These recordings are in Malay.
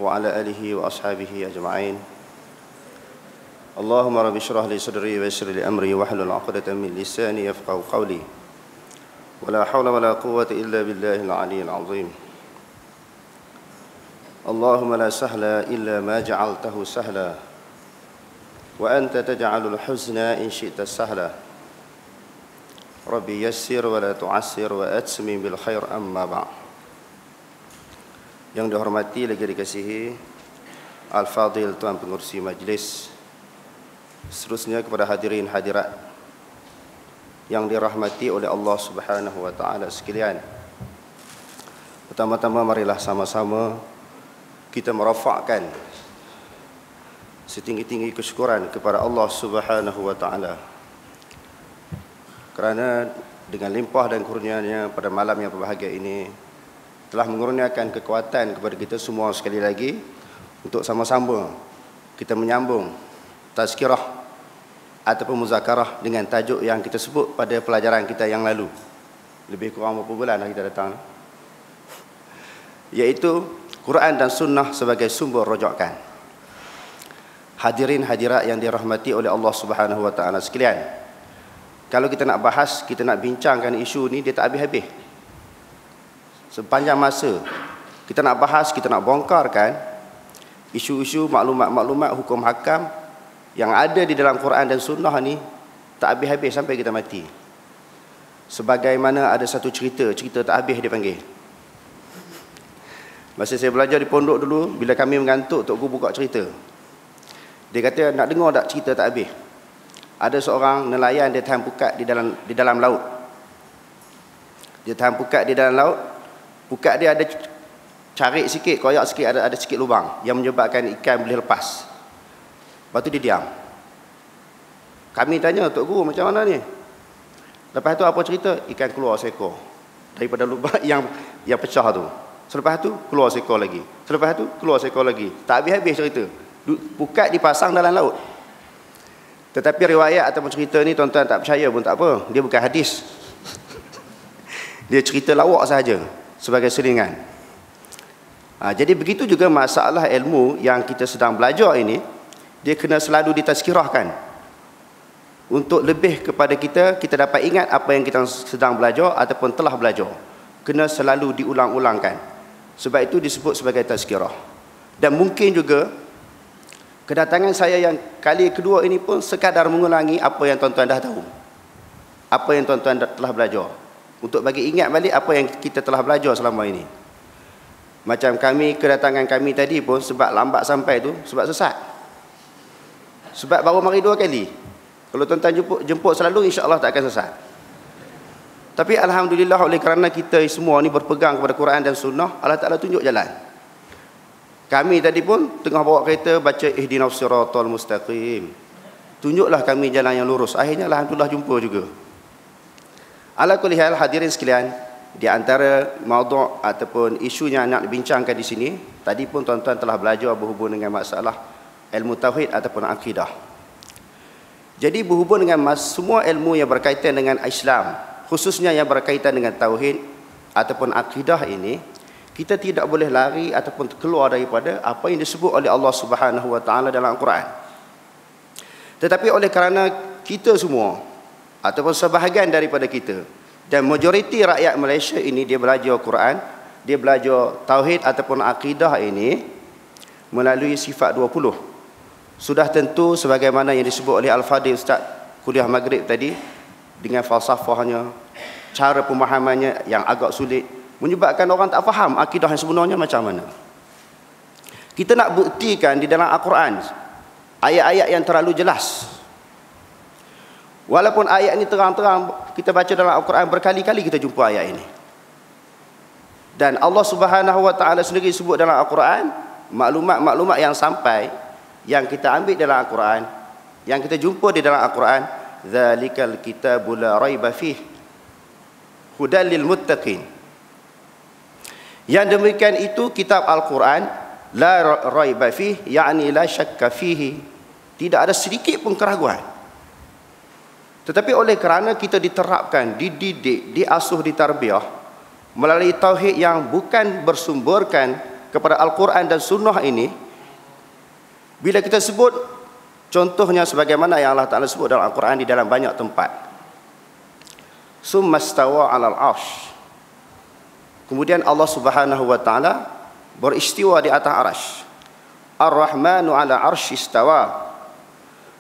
وعلى آله وأصحابه أجمعين. اللهم رب اشرح لي صدري ويسر لي أمري واحلل عقدة من لساني يفقهوا قولي ولا حول ولا قوة إلا بالله العلي العظيم. اللهم لا سهل إلا ما جعلته سهلا وأنت تجعل الحزن إن شئت سهلا. ربي يسر ولا تعسر وأتمم بالخير أما بعد. Yang dihormati lagi dikasihi Al-Fadhil Tuan Pengerusi Majlis, seterusnya kepada hadirin hadirat yang dirahmati oleh Allah Subhanahu wa taala sekalian. Pertama-tama marilah sama-sama kita merafakkan setinggi-tinggi kesyukuran kepada Allah Subhanahu wa taala, kerana dengan limpah dan kurnianya pada malam yang berbahagia ini telah mengurniakan kekuatan kepada kita semua sekali lagi untuk sama-sama kita menyambung tazkirah ataupun muzakarah dengan tajuk yang kita sebut pada pelajaran kita yang lalu. Lebih kurang berapa bulan dah kita datang, iaitu Quran dan Sunnah sebagai sumber rujukan. Hadirin hadirat yang dirahmati oleh Allah Subhanahu wa taala sekalian, kalau kita nak bahas, kita nak bincangkan isu ni, dia tak habis-habis. Sepanjang masa kita nak bahas, kita nak bongkarkan isu-isu maklumat-maklumat hukum hakam yang ada di dalam Quran dan Sunnah ni, tak habis-habis sampai kita mati. Sebagaimana ada satu cerita tak habis dia panggil. Masa saya belajar di pondok dulu, bila kami mengantuk, Tok Guru buka cerita. Dia kata, nak dengar tak cerita tak habis? Ada seorang nelayan, dia tahan pukat di dalam laut. Dia tahan pukat di dalam laut. Pukat dia ada carik sikit, koyak sikit, ada sikit lubang yang menyebabkan ikan boleh lepas. Lepas tu dia diam. Kami tanya, Tok Guru macam mana ni? Lepas tu apa cerita? Ikan keluar seekor daripada lubang yang pecah tu. Selepas tu keluar seekor lagi. Selepas tu keluar seekor lagi. Tak habis-habis cerita. Pukat dipasang dalam laut. Tetapi riwayat ataupun cerita ni tuan-tuan tak percaya pun tak apa. Dia bukan hadis. Dia cerita lawak sahaja sebagai selingan. Jadi begitu juga masalah ilmu yang kita sedang belajar ini, dia kena selalu ditazkirahkan. Untuk lebih kepada kita dapat ingat apa yang kita sedang belajar ataupun telah belajar. Kena selalu diulang-ulangkan. Sebab itu disebut sebagai tazkirah. Dan mungkin juga kedatangan saya yang kali kedua ini pun sekadar mengulangi apa yang tuan-tuan dah tahu, apa yang tuan-tuan telah belajar, untuk bagi ingat balik apa yang kita telah belajar selama ini. Macam kedatangan kami tadi pun sebab lambat sampai tu, sebab sesat. Sebab baru mari 2 kali. Kalau tuan-tuan jemput selalu, insya-Allah tak akan sesat. Tapi alhamdulillah, oleh kerana kita semua ni berpegang kepada Quran dan Sunnah, Allah Taala tunjuk jalan. Kami tadi pun tengah bawa kereta baca ihdinas siratal mustaqim. Tunjuklah kami jalan yang lurus. Akhirnya alhamdulillah jumpa juga. Ala kulli hal, hadirin sekalian, di antara maudhu' ataupun isu yang nak dibincangkan di sini, tadi pun tuan-tuan telah belajar berhubung dengan masalah ilmu tauhid ataupun akidah. Jadi berhubung dengan semua ilmu yang berkaitan dengan Islam, khususnya yang berkaitan dengan tauhid ataupun akidah ini, kita tidak boleh lari ataupun keluar daripada apa yang disebut oleh Allah Subhanahu wa taala dalam Al-Quran. Tetapi oleh kerana kita semua ataupun sebahagian daripada kita dan majoriti rakyat Malaysia ini, dia belajar Quran, dia belajar tauhid ataupun akidah ini melalui sifat 20. Sudah tentu sebagaimana yang disebut oleh Al-Fadhil Ustaz kuliah Maghrib tadi, dengan falsafahnya, cara pemahamannya yang agak sulit, menyebabkan orang tak faham akidah yang sebenarnya macam mana. Kita nak buktikan di dalam Al-Quran ayat-ayat yang terlalu jelas. Walaupun ayat ini terang-terang kita baca dalam Al-Quran, berkali-kali kita jumpa ayat ini. Dan Allah Subhanahu wa taala sendiri sebut dalam Al-Quran maklumat-maklumat yang sampai, yang kita ambil dalam Al-Quran, yang kita jumpa di dalam Al-Quran, zalikal kitabul la raiba fih hudal lil muttaqin. Yang demikian itu kitab Al-Quran, la raiba fih, yakni la syakka fihi, tidak ada sedikit pun keraguan. Tetapi oleh kerana kita diterapkan, dididik, diasuh, ditarbiyah, melalui tauhid yang bukan bersumberkan kepada Al-Quran dan Sunnah ini, bila kita sebut contohnya sebagaimana yang Allah Ta'ala sebut dalam Al-Quran di dalam banyak tempat, summa stawa 'alal 'arsy, kemudian Allah Subhanahu wa Ta'ala beristiwa di atas arasy. Ar-Rahmanu 'ala 'arsy istawa,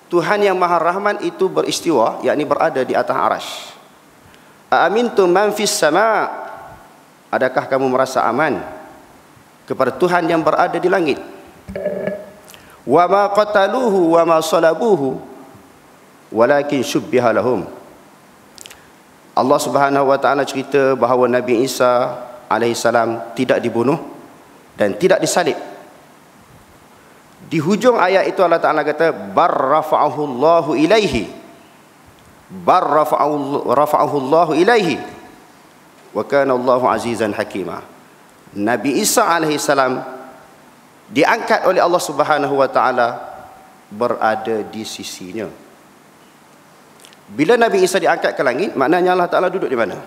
Tuhan yang Maha Rahman itu beristiwa, yakni berada di atas arasy. Aamintum man fis sama', adakah kamu merasa aman kepada Tuhan yang berada di langit? Wa ma qataluhu wa ma salabuhu walakin syubbiha lahum. Allah Subhanahu wa Ta'ala cerita bahawa Nabi Isa alaihissalam tidak dibunuh dan tidak disalib. Di hujung ayat itu Allah Ta'ala kata bar rafa'ahu Allahu ilaihi, bar rafa'ahu Allahu ilaihi wa kana Allahu azizan hakima. Nabi Isa alaihissalam diangkat oleh Allah Subhanahu wa Ta'ala berada di sisinya. Bila Nabi Isa diangkat ke langit, maknanya Allah Ta'ala duduk di mana?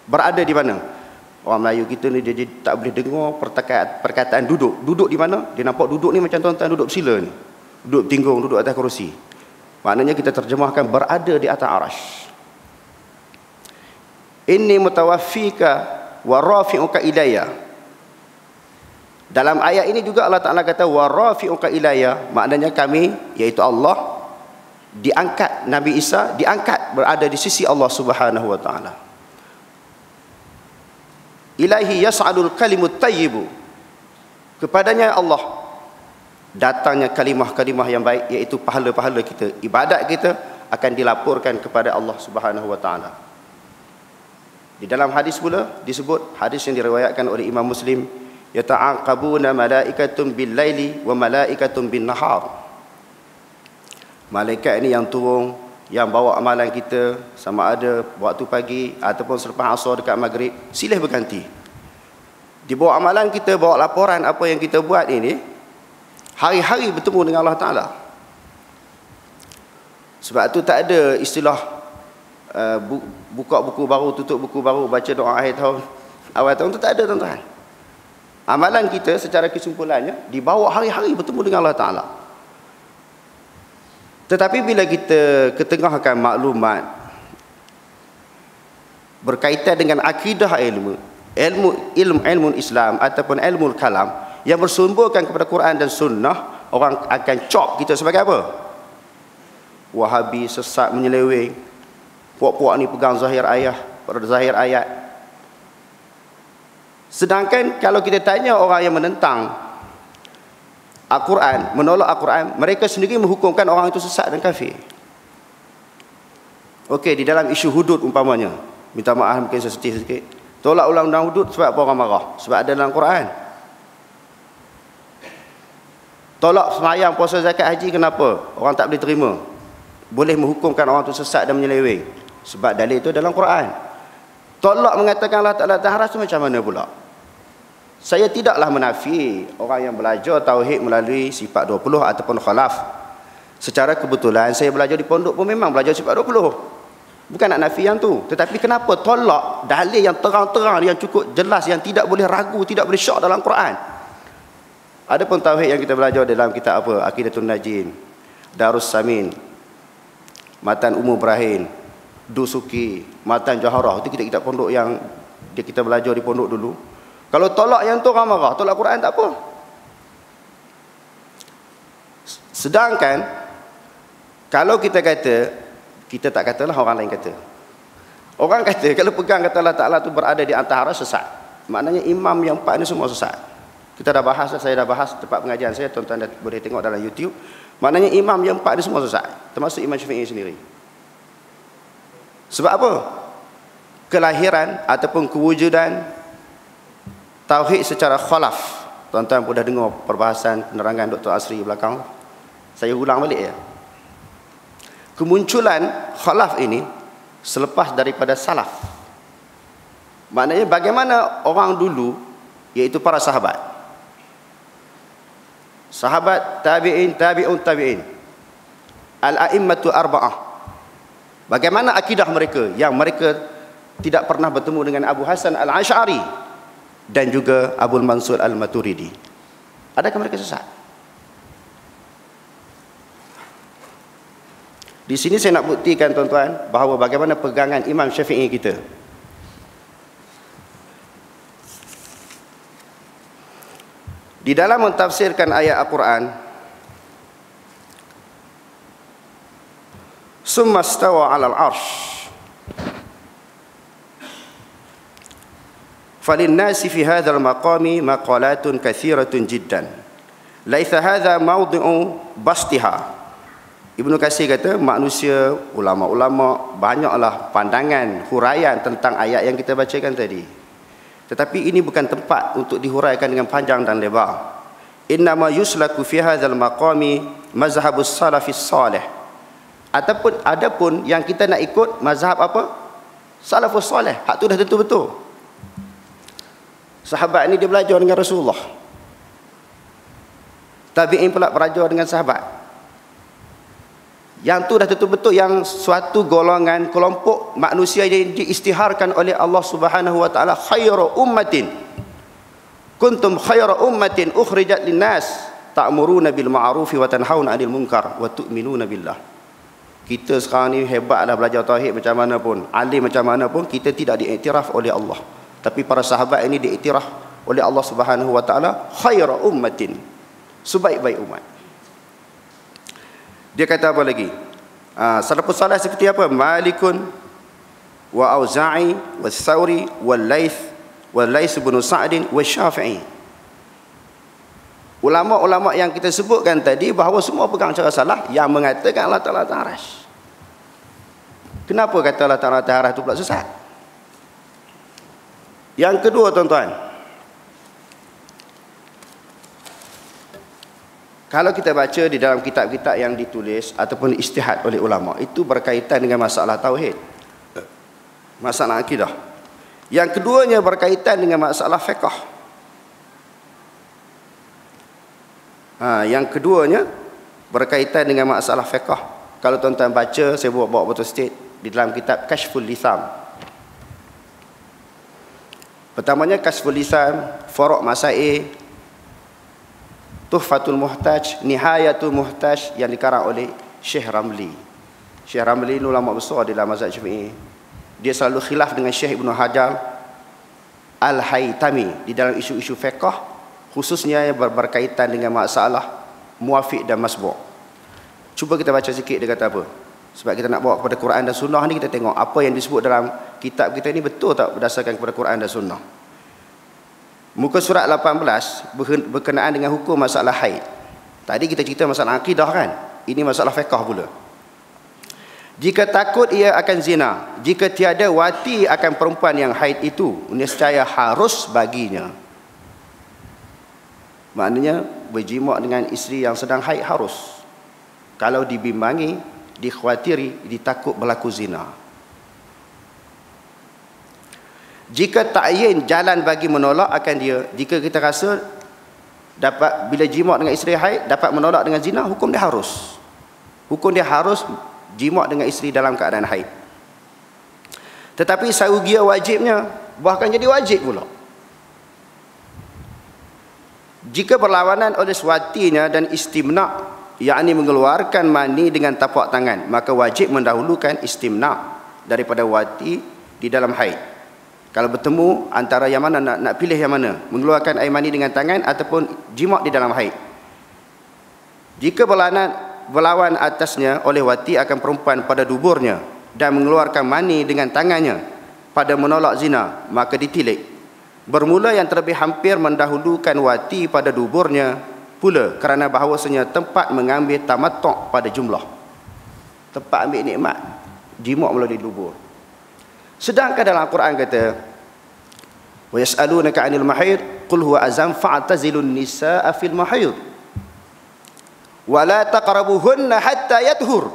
Berada di mana? Orang Melayu kita ni dia tak boleh dengar perkataan duduk. Duduk di mana? Dia nampak duduk ni macam tuan-tuan duduk bersila ni. Duduk tinggung, duduk atas kerusi. Maknanya kita terjemahkan berada di atas arasy. Inni mutawaffika wa rafi'uka ilayya. Dalam ayat ini juga Allah Ta'ala kata wa rafi'uka ilayya, maknanya kami, iaitu Allah, diangkat Nabi Isa, diangkat berada di sisi Allah Subhanahu wa Ta'ala. Ilaihi yas'adul kalimut tayyibu, kepadanya Allah datangnya kalimah-kalimah yang baik, iaitu pahala-pahala kita, ibadat kita akan dilaporkan kepada Allah Subhanahu wa Ta'ala. Di dalam hadis pula disebut, hadis yang diriwayatkan oleh Imam Muslim, yata'aqabuna malaikatun bil laili wa malaikatun bin nahar. Malaikat ini yang turun, yang bawa amalan kita, sama ada waktu pagi ataupun selepas asar dekat maghrib, silih berganti. Di bawah amalan kita, bawa laporan apa yang kita buat ini, hari-hari bertemu dengan Allah Ta'ala. Sebab tu tak ada istilah buka buku baru, tutup buku baru, baca doa akhir tahun, awal tahun, tu tak ada, tuan-tuan. Amalan kita secara kesimpulannya dibawa hari-hari bertemu dengan Allah Ta'ala. Tetapi bila kita ketengahkan maklumat berkaitan dengan akidah ilmu Islam ataupun ilmu kalam yang bersumberkan kepada Quran dan Sunnah, orang akan cop kita sebagai apa? Wahabi, sesat, menyeleweng. Puak-puak ni pegang zahir ayat. Sedangkan kalau kita tanya orang yang menentang Al-Quran, menolak Al-Quran, mereka sendiri menghukumkan orang itu sesat dan kafir. Okey, di dalam isu hudud umpamanya, minta maaf mungkin sensitif sikit, tolak undang-undang hudud sebab apa orang marah? Sebab ada dalam Quran. Tolak sembahyang, puasa, zakat, haji, kenapa? Orang tak boleh terima. Boleh menghukumkan orang itu sesat dan menyeleweng sebab dalil itu dalam Quran. Tolak mengatakan Allah Ta'ala taharas itu macam mana pula? Saya tidaklah menafi orang yang belajar tauhid melalui sifat 20 ataupun khalaf. Secara kebetulan saya belajar di pondok pun memang belajar sifat 20. Bukan nak nafi yang tu. Tetapi kenapa tolak dalil yang terang-terang, yang cukup jelas, yang tidak boleh ragu, tidak boleh syak dalam Quran? Adapun tauhid yang kita belajar dalam kitab apa? Aqidatul Najin, Darus Samin, Matan Umum Ibrahim, Dusuki, Matan Jaharah. Itu kitab-kitab pondok yang kita belajar di pondok dulu. Kalau tolak yang tu orang marah, tolak Quran tak apa. Sedangkan kalau kita kata, kita tak katalah, orang lain kata. Orang kata kalau pegang kata Allah Ta'ala tu berada di antara sesat, maknanya imam yang empat ni semua sesat. Kita dah bahas, saya dah bahas tempat pengajian saya, tuan-tuan dah boleh tengok dalam YouTube. Maknanya imam yang empat ni semua sesat, termasuk Imam Syafi'i sendiri. Sebab apa? Kelahiran ataupun kewujudan tauhid secara khalaf. Tuan-tuan pun dah dengar perbahasan penerangan Dr. Asri belakang. Saya ulang balik ya. Kemunculan khalaf ini selepas daripada salaf. Maknanya bagaimana orang dulu, iaitu para sahabat, tabi'in, tabi'un tabi'in, al-a'immatu arba'ah, bagaimana akidah mereka yang mereka tidak pernah bertemu dengan Abu Hasan Al-Asy'ari dan juga Abul Mansur Al-Maturidi. Adakah mereka sesat? Di sini saya nak buktikan tuan-tuan bahawa bagaimana pegangan Imam Syafi'i kita. Di dalam mentafsirkan ayat Al-Quran, summa stawa 'alal 'arsy falinnasi fi hadzal maqami maqalatun katsiratun jiddan laisa hadza mawdi'u bastiha. Ibnu Katsir kata manusia, ulama-ulama banyaklah pandangan, huraian tentang ayat yang kita bacakan tadi. Tetapi ini bukan tempat untuk dihuraikan dengan panjang dan lebar. Innama yuslaku fi hadzal maqami mazhabus salafis salih. Adapun yang kita nak ikut mazhab apa? Salafus salih. Hak tu dah tentu betul. Sahabat ni dia belajar dengan Rasulullah. Tabi'in pula belajar dengan sahabat. Yang tu dah tentu betul, yang suatu golongan, kelompok manusia yang diisytiharkan oleh Allah Subhanahu wa taala, khairu ummatin kuntum khairu ummatin ukhrijat linnas ta'muruna bil ma'rufi wa tanhauna 'anil munkar wa tu'minuna billah. Kita sekarang ni hebatlah belajar tauhid macam mana pun, alim macam mana pun, kita tidak diiktiraf oleh Allah. Tapi para sahabat ini diiktiraf oleh Allah Subhanahu wa taala khairu ummatin, sebaik-baik umat. Dia kata apa lagi? Salafus salih seperti apa? Malikun wa Auza'i wa Thawri wa Laits bin Sa'd wa Syafi'i. Ulama-ulama yang kita sebutkan tadi bahawa semua pegang cara salah, yang mengatakan Allah Ta'ala Ta'arash. Kenapa kata Allah Ta'ala Ta'arash itu pula sesat? Yang kedua tuan-tuan, kalau kita baca di dalam kitab-kitab yang ditulis ataupun ijtihad oleh ulama, itu berkaitan dengan masalah tauhid, masalah akidah. Yang keduanya berkaitan dengan masalah fiqh. Yang keduanya berkaitan dengan masalah fiqh. Kalau tuan-tuan baca, saya bawa betul sikit di dalam kitab Kashful Lisan. Pertamanya Kashful Lisan, Furu' Masail, Tuhfatul Muhtaj, Nihayatul Muhtaj, yang dikarang oleh Syekh Ramli. Syekh Ramli ini ulama besar di dalam mazhab Syafi'i. Dia selalu khilaf dengan Syekh Ibnu Hajar Al-Haytami di dalam isu-isu fiqh, khususnya yang berkaitan dengan masalah muwafiq dan masbu'. Cuba kita baca sikit dia kata apa. Sebab kita nak bawa kepada Quran dan Sunnah ni, kita tengok apa yang disebut dalam kitab kita ni betul tak berdasarkan kepada Quran dan Sunnah. Muka surat 18 berkenaan dengan hukum masalah haid. Tadi kita cerita masalah akidah kan? Ini masalah fiqh pula. Jika takut ia akan zina, jika tiada wati akan perempuan yang haid itu, nescaya harus baginya. Maknanya berjimak dengan isteri yang sedang haid harus. Kalau dibimbangi, dikhawatiri, ditakut berlaku zina. Jika ta'yin jalan bagi menolak akan dia. Jika kita rasa dapat bila jimak dengan isteri haid dapat menolak dengan zina, hukum dia harus. Hukum dia harus jimak dengan isteri dalam keadaan haid. Tetapi saugia wajibnya bahkan jadi wajib pula. Jika berlawanan oleh suatinya dan istimna', yakni mengeluarkan mani dengan tapak tangan, maka wajib mendahulukan istimna' daripada wati di dalam haid. Kalau bertemu antara yang mana, nak pilih yang mana, mengeluarkan air mani dengan tangan ataupun jimak di dalam haid. Jika berlawan atasnya oleh wati akan perempuan pada duburnya dan mengeluarkan mani dengan tangannya pada menolak zina, maka ditilik. Bermula yang terlebih hampir mendahulukan wati pada duburnya pula, kerana bahawasanya tempat mengambil tamattu' pada jumlah. Tempat ambil nikmat, jimak melalui dubur. Sedangkan dalam Al-Quran kata, wa yas'alunaka 'anil mahid qul huwa azam fa'tazilun nisaa fil mahid wa la taqrabuhunna hatta yathur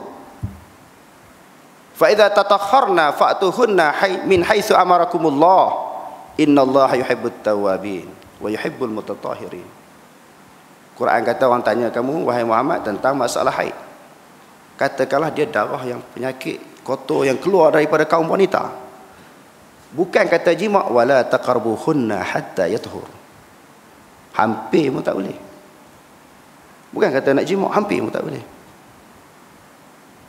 fa idza tatakharna fa'tuhunna min haitsu amarakumullah innallaha yuhibbut tawwabin wa yuhibbul mutatahhirin. Quran kata, orang tanya kamu wahai Muhammad tentang masalah haid, katakanlah dia darah yang penyakit kotor yang keluar daripada kaum wanita. Bukan kata jima' wala taqrabuhunna hatta yathur. Hampir pun tak boleh. Bukan kata nak jima', hampir pun tak boleh.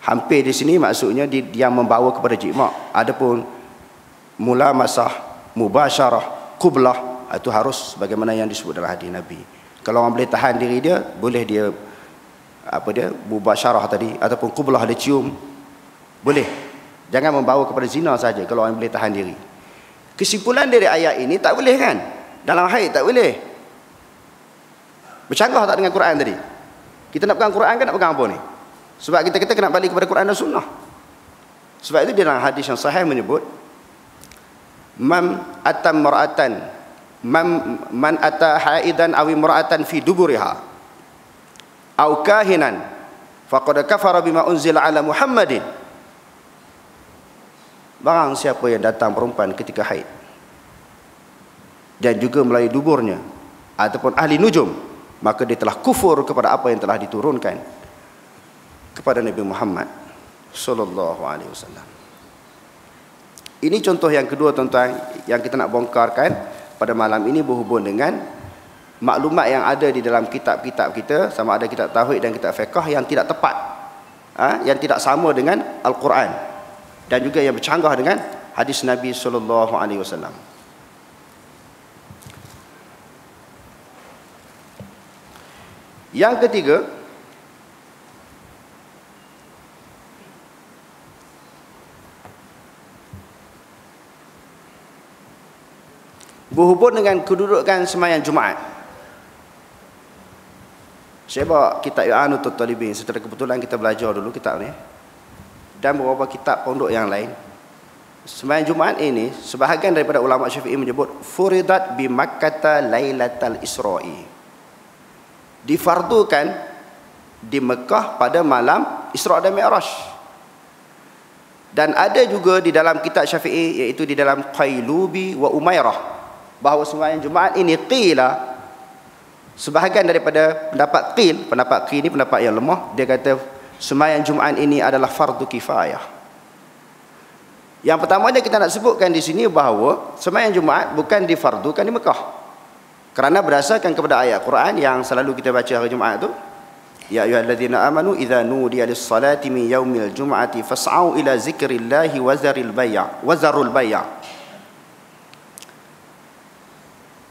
Hampir di sini maksudnya yang membawa kepada jima'. Adapun mulamasah, mubasyarah, qublah, itu harus bagaimana yang disebut dalam hadis Nabi. Kalau orang boleh tahan diri dia, boleh dia mubasyarah tadi ataupun qublah, dia cium, boleh. Jangan membawa kepada zina saja kalau orang boleh tahan diri. Kesimpulan dari ayat ini tak boleh kan? Dalam haid tak boleh. Bercanggah tak dengan Quran tadi? Kita nak pegang Quran kan nak pegang apa ni? Sebab kita kena balik kepada Quran dan Sunnah. Sebab itu dalam hadis yang sahih menyebut man atam mar'atan man ata haidan aw imra'atan fi duburiha aw kahinan faqad kafara bima unzila ala Muhammadin. Barang siapa yang datang perempuan ketika haid dan juga melalui duburnya ataupun ahli nujum, maka dia telah kufur kepada apa yang telah diturunkan kepada Nabi Muhammad sallallahu alaihi wasallam. Ini contoh yang kedua tuan-tuan yang kita nak bongkarkan pada malam ini berhubung dengan maklumat yang ada di dalam kitab-kitab kita, sama ada kitab tauhid dan kitab fiqh yang tidak tepat, yang tidak sama dengan Al-Quran dan juga yang bercanggah dengan hadis Nabi sallallahu alaihi wasallam. Yang ketiga, berhubung dengan kedudukan sembahyang Jumaat. Saya bawa kitab I'anatul Talibin, secara kebetulan kita belajar dulu kitab ni, dan beberapa kitab pondok yang lain. Sembahyang Jumaat ini sebahagian daripada ulama Syafi'i menyebut furidat bi Makkah lailatal Isra'i, difardukan di Mekah pada malam Isra' dan Mi'raj. Dan ada juga di dalam kitab Syafi'i, iaitu di dalam Qailubi wa Umairah, bahawa sembahyang Jumaat ini qila, sebahagian daripada pendapat qil ni pendapat yang lemah, dia kata sembahyang Jumaat ini adalah fardu kifayah. Yang pertamanya kita nak sebutkan di sini bahawa sembahyang Jumaat bukan difardukan di Mekah, kerana berdasarkan kepada ayat Quran yang selalu kita baca hari Jumaat tu, ya ayyuhallazina amanu idza nudiya lis-salati min yaumil jum'ati fas'au ila zikrillahi wa zarul bay'.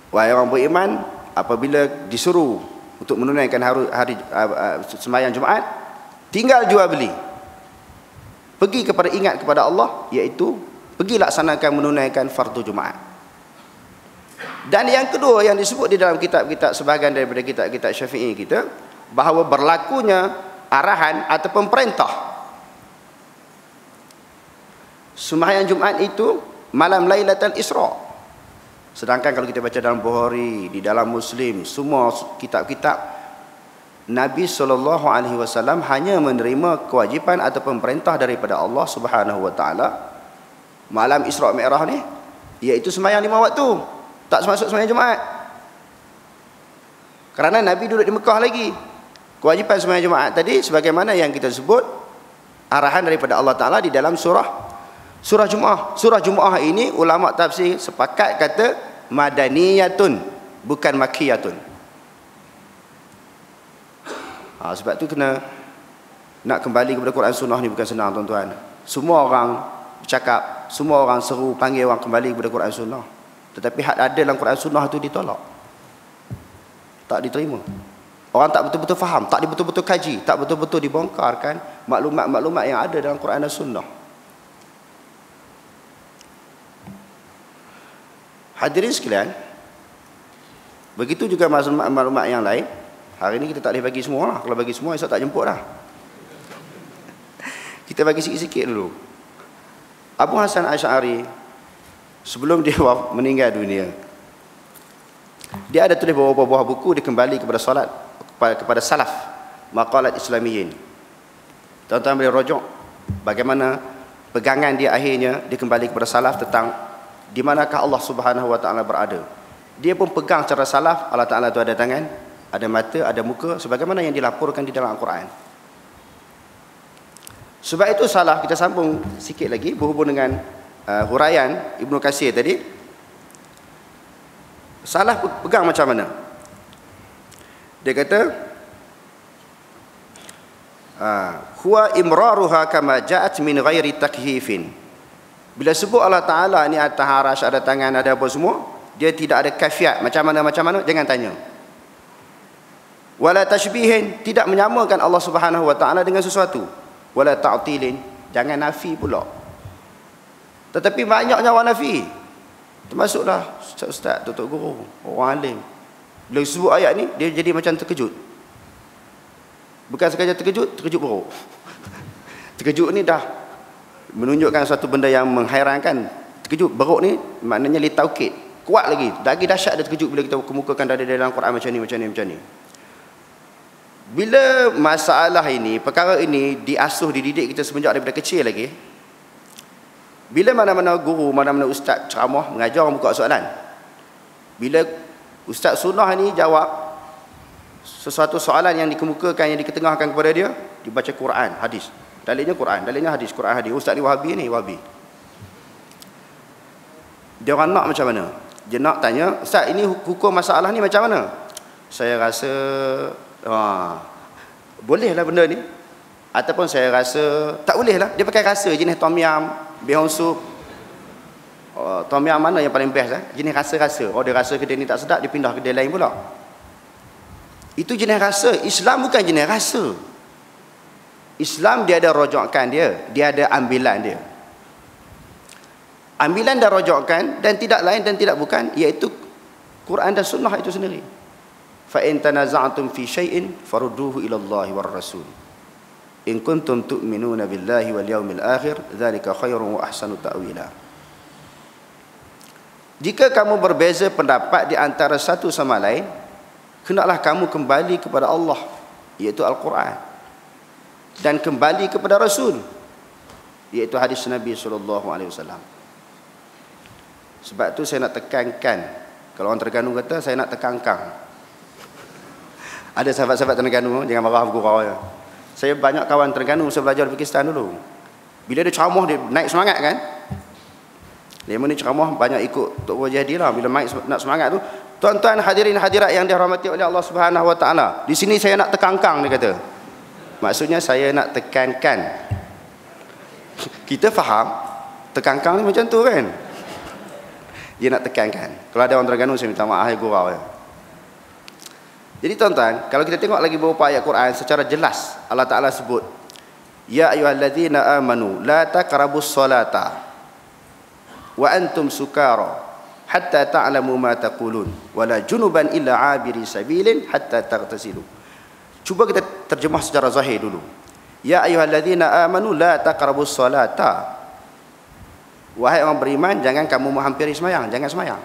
Wahai orang beriman, apabila disuruh untuk menunaikan hari sembahyang Jumaat, tinggal jual beli, pergi kepada ingat kepada Allah, iaitu pergi laksanakan menunaikan fardu Jumaat. Dan yang kedua yang disebut di dalam kitab-kitab sebahagian daripada kitab-kitab Syafi'i kita, bahawa berlakunya arahan ataupun perintah sembahyang Jumaat itu malam Lailatul Isra'. Sedangkan kalau kita baca dalam Bukhari, di dalam Muslim, semua kitab-kitab, Nabi SAW hanya menerima kewajipan ataupun perintah daripada Allah Subhanahu Wa Taala malam Isra' Mi'raj ni, iaitu sembahyang 5 waktu, tak termasuk sembahyang Jumaat. Kerana Nabi duduk di Mekah lagi. Kewajipan sembahyang Jumaat tadi sebagaimana yang kita sebut arahan daripada Allah Taala di dalam surah Jumu'ah. Surah Jumu'ah ini ulama tafsir sepakat kata madaniyatun, bukan makkiyatun. Sebab tu kena nak kembali kepada Quran Sunnah ni bukan senang tuan-tuan. Semua orang bercakap, semua orang seru panggil orang kembali kepada Quran Sunnah, tetapi hak ada dalam Quran Sunnah tu ditolak, tak diterima. Orang tak betul-betul faham, tak betul-betul kaji, tak betul-betul dibongkarkan maklumat-maklumat yang ada dalam Quran dan Sunnah. Hadirin sekalian, begitu juga maklumat yang lain. Hari ini kita tak boleh bagi semua lah. Kalau bagi semua, esok tak jemput lah. Kita bagi sikit-sikit dulu. Abu Hasan Asy'ari, sebelum dia meninggal dunia, dia ada tulis beberapa buah buku, dia kembali kepada solat, kepada salaf, maqalat Islamiyin. Tuan-tuan boleh rujuk bagaimana pegangan dia akhirnya, dia kembali kepada salaf tentang di manakah Allah Subhanahu Wa Taala berada. Dia pun pegang cara salaf, Allah Taala tu ada tangan, ada mata, ada muka, sebagaimana yang dilaporkan di dalam Al-Quran. Sebab itu salaf, kita sambung sikit lagi berhubung dengan huraian Ibnu Katsir tadi, salah pegang macam mana? Dia kata huwa imraruha kama ja'at min ghairi takhifin. Bila sebut Allah Ta'ala ni atas arash, ada tangan, ada apa semua, dia tidak ada kafiat macam mana, jangan tanya. Wala tashbihin, tidak menyamakan Allah Subhanahu wa Ta'ala dengan sesuatu. Wala ta'tilin, jangan nafi pula. Tetapi banyaknya orang nafi, termasuklah ustaz, tutup guru, orang alim. Bila sebut ayat ni, dia jadi macam terkejut. Bukan sekadar terkejut, terkejut buruk. Terkejut ni dah menunjukkan satu benda yang menghairankan. Terkejut buruk ni maknanya li taukid, kuat lagi dahsyat dia terkejut bila kita kemukakan dari dalam Quran macam ni. Bila masalah ini, perkara ini diasuh, dididik kita semenjak daripada kecil lagi. Bila mana-mana guru, mana-mana ustaz ceramah mengajar orang buka soalan, bila ustaz sunnah ni jawab sesuatu soalan yang dikemukakan, yang diketengahkan kepada dia, dibaca Quran, hadis. Dalilnya Quran, dalilnya hadis, Quran hadis. Ustaz ni Wahabi ni, Wahabi. Dia orang nak macam mana? Dia nak tanya, ustaz ini hukum masalah ni macam mana? Saya rasa boleh lah benda ni, ataupun saya rasa tak boleh lah. Dia pakai rasa, jenis tom yum, bihun sup. Tom yum mana yang paling best jenis rasa-rasa. Dia rasa kedai ni tak sedap, dia pindah kedai lain pula. Itu jenis rasa. Islam bukan jenis rasa. Islam dia ada rojokkan dia ada ambilan dia. Ambilan dan rojokkan, dan tidak lain dan tidak bukan, iaitu Quran dan sunnah itu sendiri. Fa in tanaza'tum fi syai'in farudduhu ila Allah war Rasul. In kuntum tu'minuna billahi wal yawmil akhir, dzalika khairun wa ahsanu ta'wila. Jika kamu berbeza pendapat di antara satu sama lain, hendaklah kamu kembali kepada Allah, iaitu Al-Quran, dan kembali kepada Rasul, iaitu hadis Nabi SAW. Sebab tu saya nak tekankan, kalau orang Terengganu kata saya nak tekankan. Ada sahabat-sahabat Terengganu, jangan marah gurau ya. Saya banyak kawan Terengganu, saya belajar di Pakistan dulu. Bila dia ceramah, dia naik semangat kan. Dia ni ceramah banyak ikut Tok Wajah dia lah. Bila naik nak semangat tu, tuan-tuan hadirin hadirat yang dirahmati oleh Allah Subhanahu wa Ta'ala, di sini saya nak tekankan, dia kata. Maksudnya saya nak tekankan. Kita faham tekankan ni macam tu kan. Dia nak tekankan. Kalau ada orang Terengganu, saya minta maaf ya gurau ya. Jadi tuan-tuan, kalau kita tengok lagi beberapa ayat Quran, secara jelas Allah Ta'ala sebut, ya ayyuhalladzina amanu la taqrabus salata wa antum sukara hatta ta'lamu ma taqulun wala junuban illa 'abiri sabilin hatta taghtasilu. Cuba kita terjemah secara zahir dulu. Ya ayyuhalladzina amanu la taqrabus salata. Wahai orang beriman, jangan kamu menghampiri sembahyang, jangan sembahyang.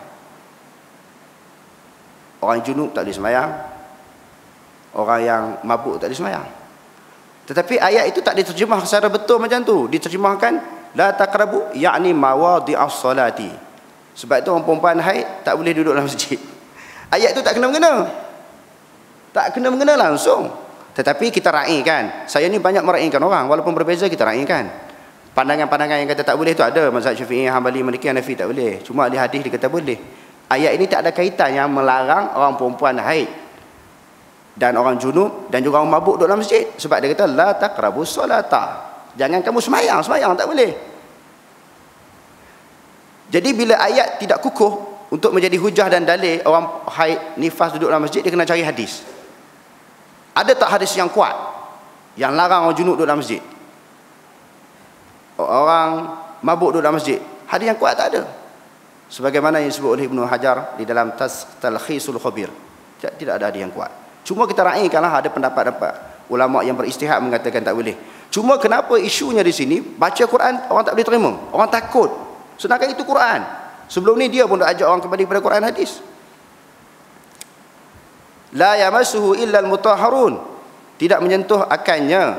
Orang junub tak boleh sembahyang, orang yang mabuk tak boleh sembahyang. Tetapi ayat itu tak diterjemah secara betul macam tu. Diterjemahkan la taqrabu, yakni mawadhi'as salati. Sebab itu orang perempuan haid tak boleh duduk dalam masjid. Ayat itu tak kena-mengena. Tak kena-mengena langsung. Tetapi kita raikan. Saya ni banyak meraikan orang, walaupun berbeza kita raikan. Pandangan-pandangan yang kata tak boleh tu ada. Mazhab Syafi'i, Hanbali, Maliki, Hanafi tak boleh. Cuma di hadis dia kata boleh. Ayat ini tak ada kaitan yang melarang orang perempuan haid dan orang junub dan juga orang mabuk duduk dalam masjid. Sebab dia kata la taqrabus salata. Jangan kamu sembahyang tak boleh. Jadi bila ayat tidak kukuh untuk menjadi hujah dan dalil orang haid nifas duduk dalam masjid, dia kena cari hadis. Ada tak hadis yang kuat yang larang orang junub duduk dalam masjid, orang mabuk duduk dalam masjid? Hadis yang kuat tak ada. Sebagaimana yang disebut oleh Ibnu Hajar di dalam Talkhisul Khabir, tidak ada hadis yang kuat. Cuma kita raikanlah ada pendapat-pendapat ulama yang beristihad mengatakan tak boleh. Cuma kenapa isunya di sini baca Quran orang tak boleh terima? Orang takut. Sedangkan itu Quran. Sebelum ni dia pun dah ajak orang kembali kepada Quran hadis. La yamassuhu illal mutahharun. Tidak menyentuh akannya,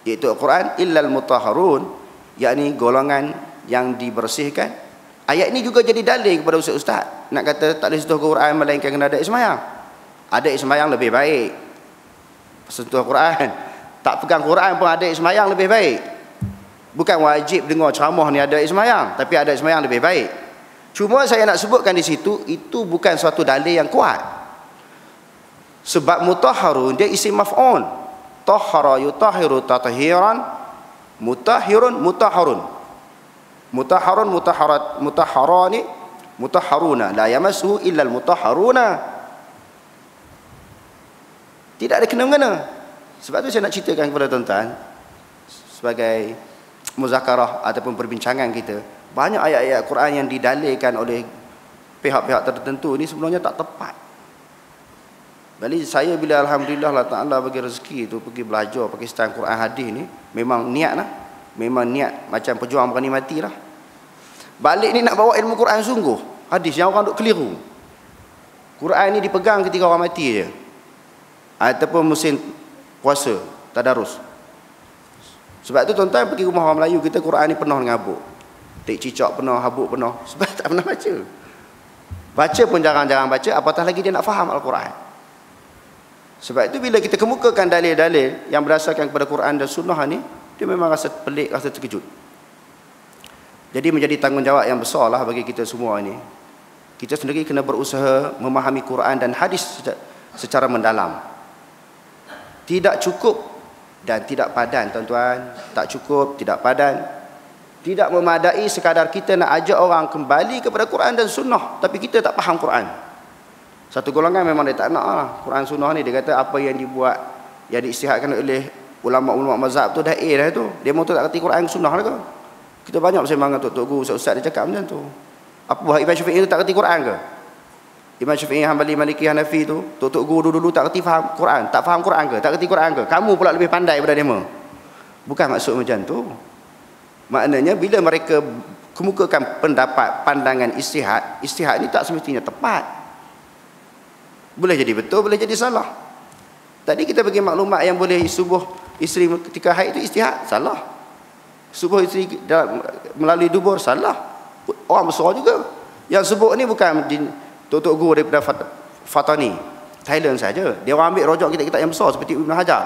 iaitu Al-Quran, illal mutahharun, yakni golongan yang dibersihkan. Ayat ini juga jadi dalil kepada ustaz-ustaz nak kata tak boleh sentuh Quran melainkan kena ada sembahyang. Ada sembahyang lebih baik. Sentuh Quran, tak pegang Quran pun ada sembahyang lebih baik. Bukan wajib dengar ceramah ni ada sembahyang, tapi ada sembahyang lebih baik. Cuma saya nak sebutkan di situ, itu bukan suatu dalil yang kuat. Sebab mutahharun dia isim maf'ul. Tahhara yutahhiru tathiran, mutahhirun mutahharun. Mutahharun mutahharat mutahharani mutahharuna la yamassuhu illa al-mutahharuna. Tidak ada kena-mengena. Sebab tu saya nak ceritakan kepada tuan-tuan sebagai muzakarah ataupun perbincangan kita, banyak ayat-ayat Quran yang didalilkan oleh pihak-pihak tertentu ni sebenarnya tak tepat. Jadi saya bila alhamdulillah Allah Taala bagi rezeki tu pergi belajar Pakistan Quran hadis ni, memang niat lah. Memang niat macam pejuang berani mati lah. Balik ni nak bawa ilmu Quran sungguh. Hadis yang orang duk keliru. Quran ni dipegang ketika orang mati je. Ataupun musim puasa, tadarus. Sebab tu tuan-tuan pergi rumah orang Melayu kita, Quran ni penuh dengan habuk. Tik cicak penuh, habuk penuh. Sebab tak pernah baca. Baca pun jarang-jarang baca, apatah lagi dia nak faham Al-Quran. Sebab itu bila kita kemukakan dalil-dalil yang berdasarkan kepada Quran dan Sunnah ni, dia memang rasa pelik, rasa terkejut. Jadi menjadi tanggungjawab yang besar lah bagi kita semua ini. Kita sendiri kena berusaha memahami Quran dan hadis secara mendalam. Tidak cukup dan tidak padan, tuan-tuan. Tak cukup, tidak padan. Tidak memadai sekadar kita nak ajak orang kembali kepada Quran dan Sunnah, tapi kita tak faham Quran. Satu golongan memang dia tak nak lah Quran Sunnah ni. Dia kata apa yang dibuat, yang diistihadkan oleh ulama-ulama mazhab tu dah dah tu. Dia mau tak kerti Quran Sunnah lah ke? Kita banyak bersembang dengan Tok Guru, Ustaz dia cakap macam tu. Apa buat Imam Syafi'i tu tak kerti Quran ke? Imam Syafi'i, Hanbali, Maliki, Hanafi tu, Tok Guru dulu tak kerti faham Quran, tak faham Quran ke? Tak kerti Quran ke? Kamu pula lebih pandai daripada dia. Bukan maksud macam tu. Maknanya bila mereka kemukakan pendapat, pandangan istihad, istihad ni tak semestinya tepat. Boleh jadi betul, boleh jadi salah. Tadi kita bagi maklumat yang boleh subuh isteri ketika haid itu istihad, salah. Subuh isteri melalui dubur, salah. Orang besar juga. Yang sebut ni bukan Tok Guru daripada Fatani, Thailand saja. Dia orang ambil rojok kitab-kitab yang besar seperti Ibn Hajar,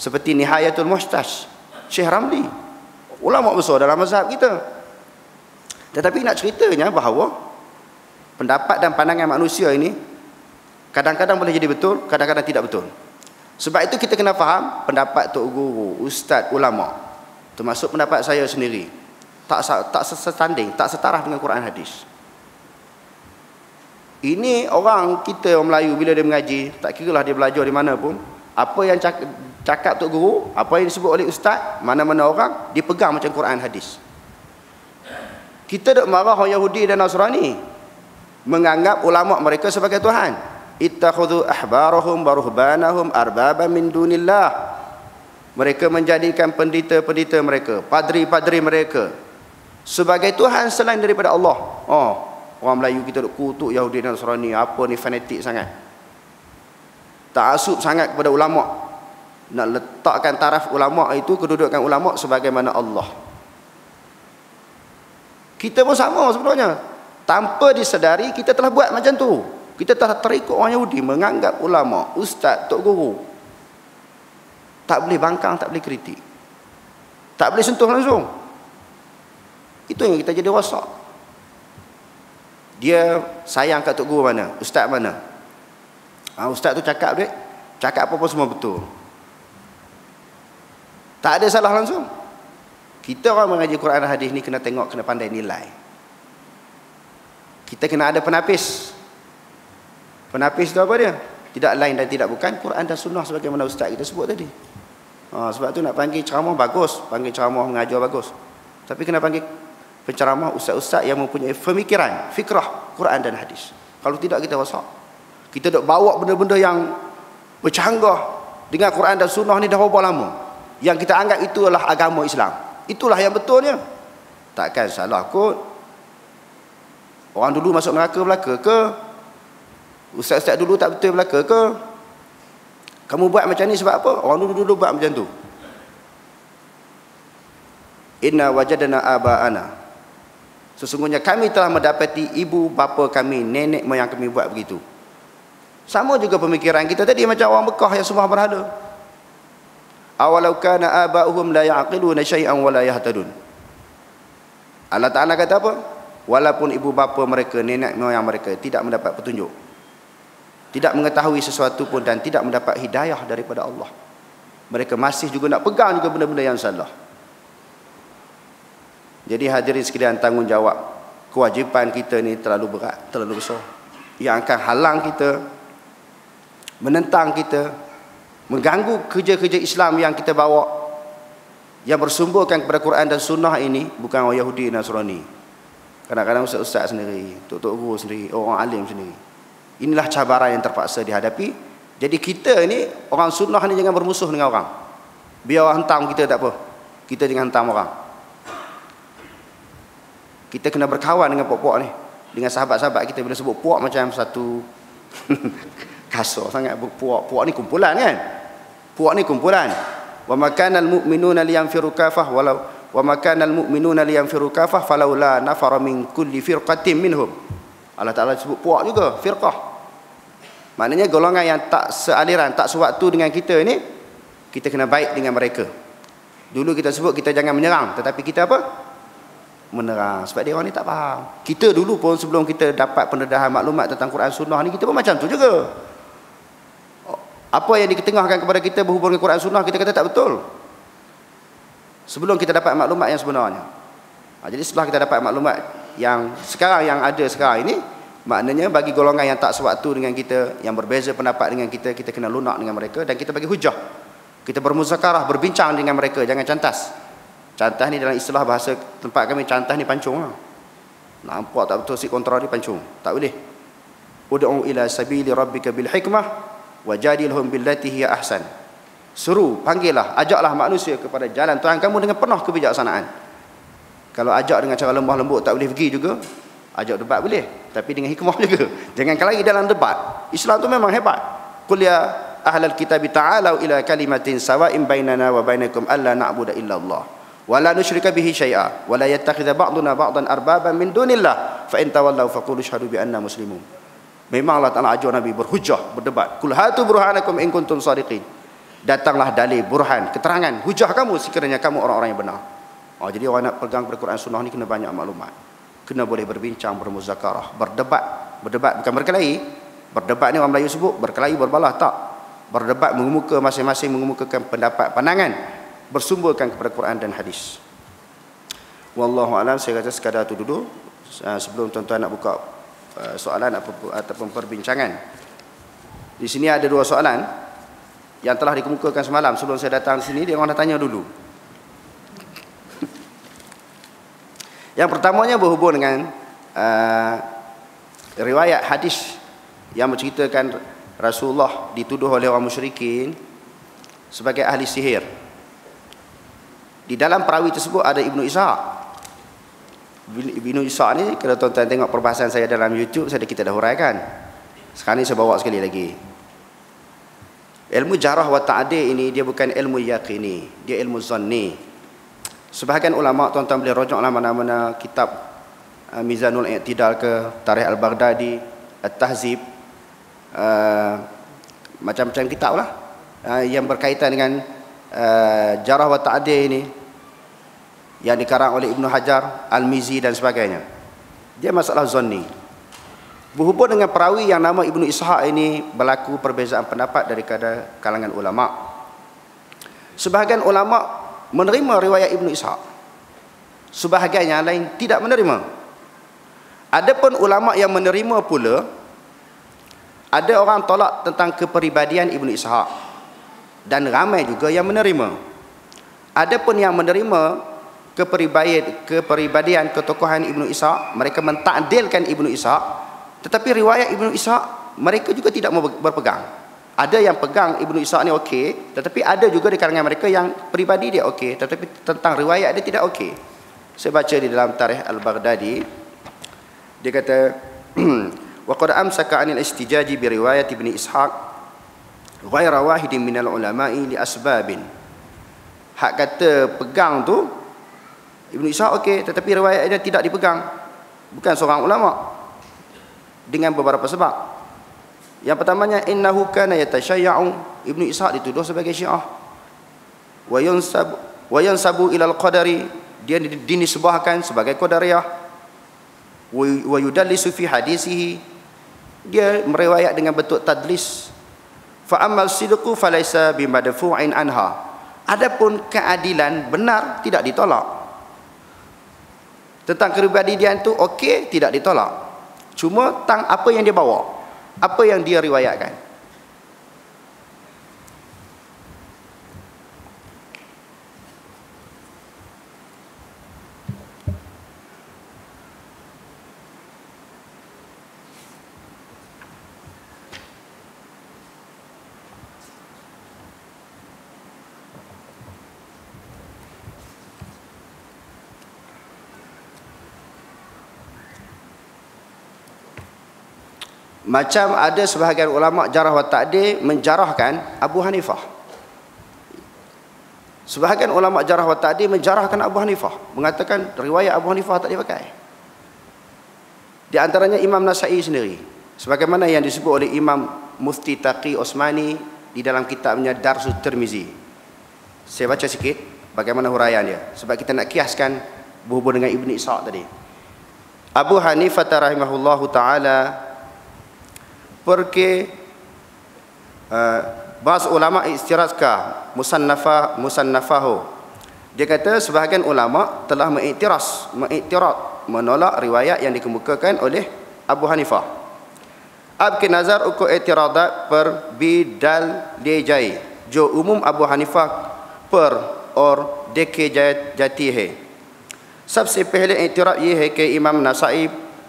seperti Nihayatul Muhtash, Syekh Ramli, ulama besar dalam mazhab kita. Tetapi nak ceritanya bahawa pendapat dan pandangan manusia ini kadang-kadang boleh jadi betul, kadang-kadang tidak betul. Sebab itu kita kena faham pendapat Tok Guru, ustaz, ulama, termasuk pendapat saya sendiri, tak setanding, tak setaraf dengan Quran hadis. Ini orang kita, orang Melayu, bila dia mengaji, tak kiralah dia belajar di mana pun, apa yang cakap Tok Guru, apa yang disebut oleh ustaz, mana-mana orang, dia pegang macam Quran hadis. Kita dok marah orang Yahudi dan Nasrani, menganggap ulama mereka sebagai Tuhan. Ittakhudhu ahbarahum wa ruhbanahum arbaban min dunillah. Mereka menjadikan pendeta-pendeta mereka, padri-padri mereka sebagai Tuhan selain daripada Allah. Oh, orang Melayu kita duk kutuk Yahudi dan Nasrani, apa ni fanatik sangat. Ta'assub sangat kepada ulama. Nak letakkan taraf ulama itu, kedudukan ulama sebagaimana Allah. Kita pun sama sebenarnya. Tanpa disedari kita telah buat macam tu. Kita telah terikut orang Yahudi, menganggap ulama, ustaz, Tok Guru tak boleh bangkang, tak boleh kritik, tak boleh sentuh langsung. Itu yang kita jadi rosak. Dia sayang kat Tok Guru mana, ustaz mana. Ustaz tu cakap dia, cakap apa-apa semua betul, tak ada salah langsung. Kita orang mengaji Quran dan hadis ni kena tengok, kena pandai nilai. Kita kena ada penapis. Penapis tu apa dia? Tidak lain dan tidak bukan Quran dan Sunnah sebagaimana ustaz kita sebut tadi. Sebab tu nak panggil ceramah bagus, panggil ceramah mengajar bagus, tapi kena panggil penceramah ustaz-ustaz yang mempunyai pemikiran, fikrah Quran dan hadis. Kalau tidak kita rosak. Kita dok bawa benda-benda yang bercanggah dengan Quran dan Sunnah ni dah berapa lama, yang kita anggap itu adalah agama Islam. Itulah yang betulnya. Takkan salah kot. Orang dulu masuk neraka belaka ke? Ustaz-ustaz dulu tak betul belaka ke? Kamu buat macam ni sebab apa? Orang dulu buat macam tu. Inna wajadna aba'ana. Sesungguhnya kami telah mendapati ibu bapa kami, nenek moyang kami buat begitu. Sama juga pemikiran kita tadi macam orang Mekah yang sembah berhala. awalau kana aba'uhum la ya'qiluna syai'an wa la yahtadun. Allah Ta'ala kata apa? Walaupun ibu bapa mereka, nenek moyang mereka tidak mendapat petunjuk, tidak mengetahui sesuatu pun dan tidak mendapat hidayah daripada Allah, mereka masih juga nak pegang juga benda-benda yang salah. Jadi hadirin sekalian, tanggungjawab, kewajipan kita ni terlalu berat, terlalu besar, yang akan halang kita, menentang kita, mengganggu kerja-kerja Islam yang kita bawa, yang bersumberkan kepada Quran dan Sunnah ini. Bukan orang Yahudi dan Nasrani, kadang-kadang ustaz-ustaz sendiri, tok-tok guru sendiri, orang alim sendiri. Inilah cabaran yang terpaksa dihadapi. Jadi kita ni, orang Sunnah ni, jangan bermusuh dengan orang. Biar orang hentam kita tak apa, kita jangan hentam orang. Kita kena berkawan dengan puak-puak ni, dengan sahabat-sahabat kita. Bila sebut puak macam satu kasar sangat. Puak ni kumpulan kan, puak ni kumpulan. Wa makanal mu'minuna liyanfiru kafah walau wa makanal mu'minuna liyanfiru kafah falaula nafara min kulli firqatin minhum. Allah Ta'ala sebut puak juga, firqah. Maknanya golongan yang tak sealiran, tak sewaktu dengan kita ni, kita kena baik dengan mereka. Dulu kita sebut kita jangan menyerang, tetapi kita apa? Menerang. Sebab dia orang ni tak faham. Kita dulu pun sebelum kita dapat pendedahan maklumat tentang Quran Sunnah ni, kita pun macam tu juga. Apa yang diketengahkan kepada kita berhubung dengan Quran Sunnah, kita kata tak betul sebelum kita dapat maklumat yang sebenarnya. Jadi setelah kita dapat maklumat yang sekarang, yang ada sekarang ini, maknanya bagi golongan yang tak sewaktu dengan kita, yang berbeza pendapat dengan kita, kita kena lunak dengan mereka dan kita bagi hujah. Kita bermuzakarah, berbincang dengan mereka, jangan cantas. Cantas ni dalam istilah bahasa tempat kami, cantas ni pancung lah. Nampak tak betul si kontra ni pancung, tak boleh. Ud'u ila sabili rabbika bil hikmah wajadilhum billati hiya ahsan. Seru, panggillah, ajaklah manusia kepada jalan Tuhan kamu dengan penuh kebijaksanaan. Kalau ajak dengan cara lemah lembut tak boleh pergi juga, ajak debat boleh, tapi dengan hikmah juga. Jangan kelahi dalam debat. Islam tu memang hebat. Qul ya ahlal kitabi ta'alau ila kalimatin sawa'in bainana wa bainakum alla na'budu illa Allah wa la nusyrika bihi syai'a wa la yattakhidha ba'duna ba'dan arbaban min dunillah fa in tawallaw faqulu asyhadu bi anna muslimun. Memang Allah Ta'ala ajar Nabi berhujah, berdebat. Qul hatu burhanakum in kuntum shadiqin. Datanglah dalil, burhan, keterangan, hujah kamu sekiranya kamu orang-orang yang benar. Jadi orang nak pegang kepada Quran Sunnah ni kena banyak maklumat. Kena boleh berbincang, bermuzakarah, berdebat. Berdebat bukan berkelahi. Berdebat ni orang Melayu sebut berkelahi, berbalah, tak. Berdebat mengemuka, masing-masing mengemukakan pendapat, pandangan, bersumberkan kepada Quran dan hadis. Wallahu a'lam. Saya rasa sekadar tu dulu sebelum tuan-tuan nak buka soalan ataupun perbincangan. Di sini ada dua soalan yang telah dikemukakan semalam. Sebelum saya datang sini, dia orang dah tanya dulu. Yang pertamanya berhubung dengan riwayat hadis yang menceritakan Rasulullah dituduh oleh orang musyrikin sebagai ahli sihir. Di dalam perawi tersebut ada Ibnu Ishaq. Ibnu Ishaq ni, kalau tuan-tuan tengok perbahasan saya dalam YouTube, kita dah huraikan. Sekarang ni saya bawa sekali lagi. Ilmu jarah wa ta'dil ini dia bukan ilmu yaqini, dia ilmu zanni. Sebahagian ulama, tuan-tuan boleh rojoklah mana-mana kitab Mizanul I'tidal ke, Tarikh Al-Baghdadi, At-Tahzib, macam-macam kitab lah yang berkaitan dengan jarah wa ta'dil ini, yang dikarang oleh Ibnu Hajar, Al-Mizi dan sebagainya. Dia masalah zanni. Berhubung dengan perawi yang nama Ibnu Ishaq ini, berlaku perbezaan pendapat daripada kalangan ulama. Sebahagian ulama menerima riwayat Ibnu Ishaq, sebahagian yang lain tidak menerima. Adapun ulama yang menerima pula, ada orang tolak tentang kepribadian Ibnu Ishaq dan ramai juga yang menerima. Adapun yang menerima kepribadian ketokohan Ibnu Ishaq, mereka mentakdilkan Ibnu Ishaq, tetapi riwayat Ibnu Ishaq mereka juga tidak mau berpegang. Ada yang pegang Ibnu Ishaq ni okey, tetapi ada juga di kalangan mereka yang peribadi dia okey, tetapi tentang riwayat dia tidak okey. Saya baca di dalam Tarikh Al-Baghdadi, dia kata wa qad amsaka 'anil istijaji bi riwayat Ibnu Ishaq ghaira wahidin minal ulama'i li asbabin. Hak kata pegang tu Ibnu Ishaq okey, tetapi riwayat dia tidak dipegang, bukan seorang ulama, dengan beberapa sebab. Yang pertamanya, innahu kana yatashayya'u, Ibnu Ishaq dituduh sebagai Syiah. wa yansabu ila al-qadari, dia dinisbahkan sebagai qadariyah. Wa yudallisu fi hadisihi, dia meriwayat dengan bentuk tadlis. Fa ammal sidqu falaysa bimadfu'in anha, adapun keadilan benar tidak ditolak. Tentang kepribadian tu okey, tidak ditolak. Cuma tentang apa yang dia bawa, apa yang dia riwayatkan. Macam ada sebahagian ulama jarah wa ta'dil menjarahkan Abu Hanifah. Sebahagian ulama jarah wa ta'dil menjarahkan Abu Hanifah, mengatakan riwayat Abu Hanifah tak dipakai. Di antaranya Imam Nasa'i sendiri, sebagaimana yang disebut oleh Imam Mufti Taqi Osmani di dalam kitabnya Darsus Tirmizi. Saya baca sikit bagaimana huraian dia, sebab kita nak kiaskan berhubung dengan Ibn Ishaq tadi. Abu Hanifah rahimahullahu ta'ala, porque bahas ulama istirazkah musannafahu, dia kata sebahagian ulama telah mengiktirad, menolak riwayat yang dikemukakan oleh Abu Hanifah. Abki nazar uku i'tiradat per bidal lejai jo umum Abu Hanifah per और देखे जाती है। सबसे पहले एतराफ़ ये है कि इमाम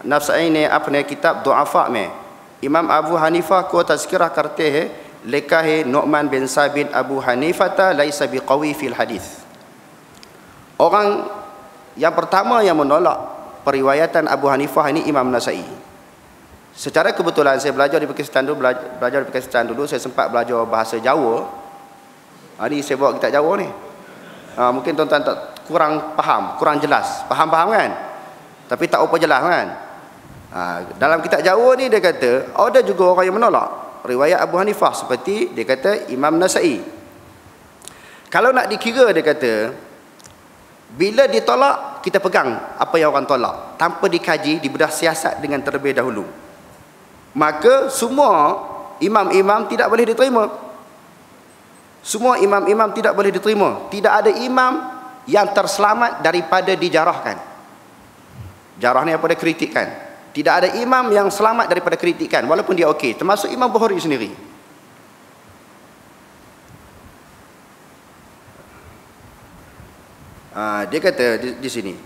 नसाई ने अपने किताब दुआफा में इमाम अबू हनीफा को तज़किरा करते हैं, लिखा है नुअमान बिन साबित अबू हनीफा लैसा बिक़वी fill hadis. Orang yang pertama yang menolak periwayatan Abu Hanifah ini Imam Nasa'i. Secara kebetulan saya belajar di Pakistan dulu, saya sempat belajar bahasa Jawa. Hari saya bawa kitab Jawa ni. Mungkin tuan-tuan tak kurang faham, kurang jelas. Faham kan? Tapi tak apa jelas kan? Dalam kitab Jawa ni dia kata ada juga orang yang menolak riwayat Abu Hanifah, seperti dia kata Imam Nasa'i. Kalau nak dikira, dia kata bila ditolak, kita pegang apa yang orang tolak tanpa dikaji, dibedah siasat dengan terlebih dahulu. Maka semua imam-imam tidak boleh diterima. Semua imam-imam tidak boleh diterima. Tidak ada imam yang terselamat daripada dijarahkan. Jarah ni apa, dia kritikkan. Tidak ada imam yang selamat daripada kritikan walaupun dia okey, termasuk Imam Bukhari sendiri. Dia kata di sini,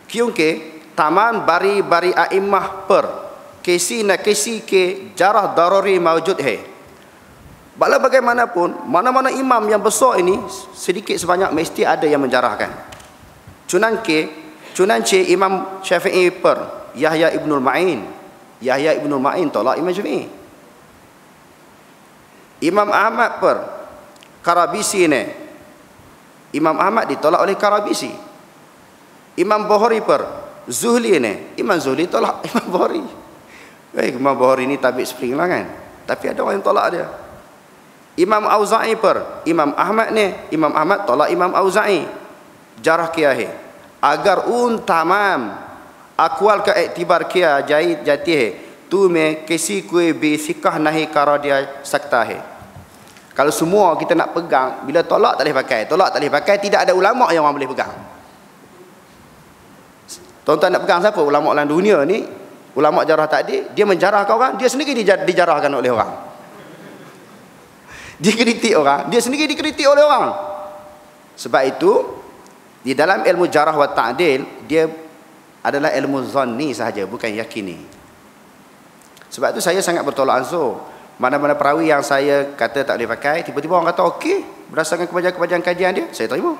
क्योंकि तमाम बारी आइम्मah पर किसी न किसी के jarah daruri mawjud hai. Walau bagaimanapun, mana-mana imam yang besar ini sedikit sebanyak mesti ada yang menjarahkan. Chunanche Imam Syafi'i per Yahya ibnul Ma'in tolak Imam Syafi'i. Imam Ahmad per Karabisi ne, Imam Ahmad ditolak oleh Karabisi. Imam Bukhari per Zuhli ne, Imam Zuhli tolak Imam Bukhari. Imam Bukhari ni tabik spring lah kan, tapi ada orang yang tolak dia. Imam Auza'i per Imam Ahmad ne, Imam Ahmad tolak Imam Auza'i. Jarah kia hai agar tamam akwal ka iktibar kia jati hai, tu mein kisi koi bhi sikah nahi kara dia sakta hai. Kalau semua kita nak pegang, bila tolak tak boleh pakai, tidak ada ulama yang orang boleh pegang. Tuan-tuan nak pegang siapa? Ulama dalam dunia ni, ulama jarah tadi, dia menjarahkan orang, dia sendiri dijarahkan oleh orang. Dikritik orang, dia sendiri dikritik oleh orang. Sebab itu di dalam ilmu jarah wa ta'dil, dia adalah ilmu zanni sahaja, bukan yakini. Sebab itu saya sangat bertolak ansur. Mana-mana perawi yang saya kata tak boleh pakai, tiba-tiba orang kata okey, berdasarkan kebanyakan kajian dia, saya terima.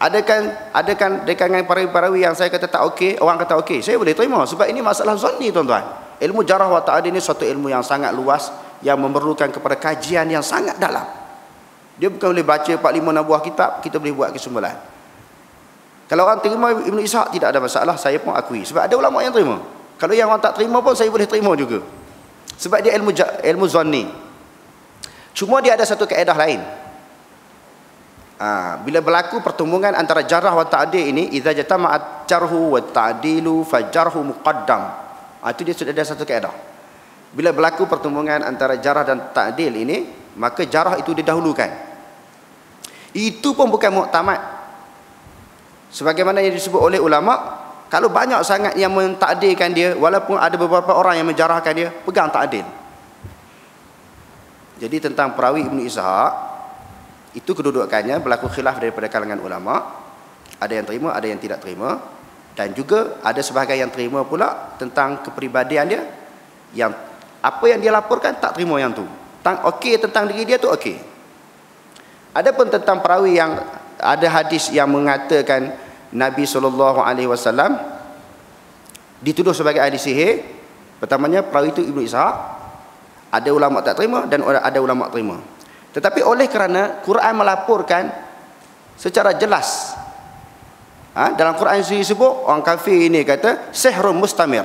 Adakan dekangan perawi yang saya kata tak okey, orang kata okey, saya boleh terima. Sebab ini masalah zanni, tuan-tuan. Ilmu jarah wa ta'dil ini suatu ilmu yang sangat luas, yang memerlukan kepada kajian yang sangat dalam. Dia bukan boleh baca 4-5 buah kitab, kita boleh buat kesimpulan. Kalau orang terima Ibn Ishaq, tidak ada masalah, saya pun akui. Sebab ada ulama yang terima. Kalau yang orang tak terima pun, saya boleh terima juga. Sebab dia ilmu zanni. Cuma dia ada satu kaedah lain. Bila berlaku pertumbungan antara jarah wa ta'dil ini, idza jatama'at jarhu wa ta'dilu fa jarhu muqaddam. Itu dia sudah ada satu kaedah. Bila berlaku pertumbungan antara jarah dan ta'dil ini, maka jarah itu didahulukan. Itu pun bukan muktamad. Sebagaimana yang disebut oleh ulama, kalau banyak sangat yang mentakdirkan dia, walaupun ada beberapa orang yang menjarahkan dia, pegang ta'dil. Jadi tentang perawi Ibnu Ishaq, itu kedudukannya berlaku khilaf daripada kalangan ulama. Ada yang terima, ada yang tidak terima. Dan juga ada sebahagian yang terima pula tentang kepribadian dia. Yang apa yang dia laporkan tak terima yang tu. Okey tentang diri dia tu okey. Adapun tentang perawi yang ada hadis yang mengatakan Nabi SAW dituduh sebagai ahli sihir. Pertamanya perawi itu Ibnu Ishaq. Ada ulama tak terima dan ada ulama terima. Tetapi oleh kerana Quran melaporkan secara jelas, dalam Quran disebut orang kafir ini kata sihrun mustamir.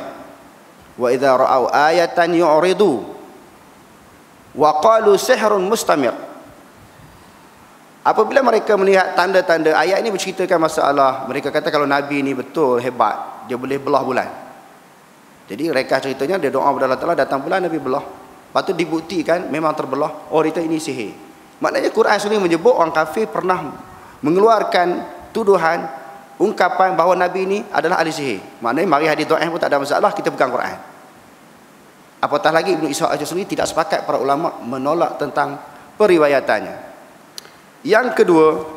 Wa idza ra'au ayatan yu'ridu wa qalu sihrun mustamir. Apabila mereka melihat tanda-tanda ayat ini menceritakan masalah, mereka kata kalau Nabi ini betul hebat, dia boleh belah bulan. Jadi mereka ceritanya dia doa kepada Allah Taala, datang bulan Nabi belah. Lepas tu dibuktikan memang terbelah. Oh, dia ini sihir. Maknanya Quran sendiri menyebut orang kafir pernah mengeluarkan tuduhan, ungkapan bahawa Nabi ini adalah ahli sihir. Maknanya mari hadis dhaif pun tak ada masalah, kita pegang Quran. Apatah lagi Ibnu Ishaq sendiri tidak sepakat para ulama menolak tentang periwayatannya. Yang kedua,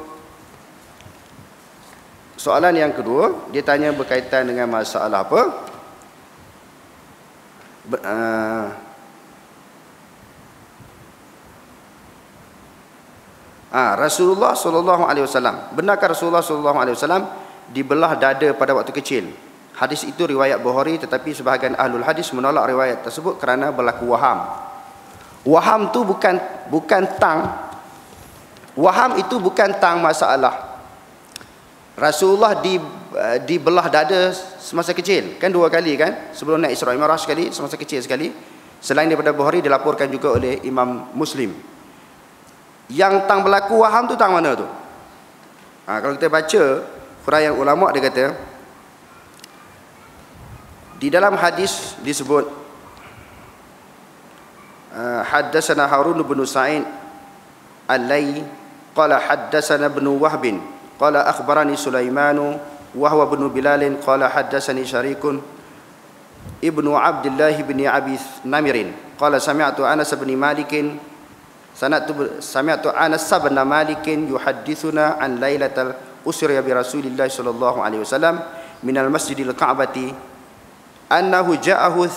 soalan yang kedua, dia tanya berkaitan dengan masalah apa? Rasulullah SAW. Benarkah Rasulullah SAW dibelah dada pada waktu kecil? Hadis itu riwayat Bukhari, tetapi sebahagian ahlul hadis menolak riwayat tersebut kerana berlaku waham. Waham tu bukan tang. Waham itu bukan tang masalah. Rasulullah dibelah dada semasa kecil. Kan 2 kali kan? Sebelum naik Isra Mi'raj sekali, semasa kecil sekali. Selain daripada Bukhari dilaporkan juga oleh Imam Muslim. Yang tang berlaku waham tu tang mana tu? Kalau kita baca huraian ulama, dia kata di dalam hadis disebut haddatsana Harun bin Sa'id al-Layth qala haddatsana ibn Wahb qala akhbarani Sulaiman wa huwa ibn Bilal qala haddatsani Syarikun ibnu Abdullah bin Abi Namir qala sami'tu Anas bin Malik sami'tu Anas bin Malik yuhaddithuna an lailatal usriya bi Rasulillah sallallahu alaihi wasallam min al-Masjidil Ka'bati annahu ja'ahu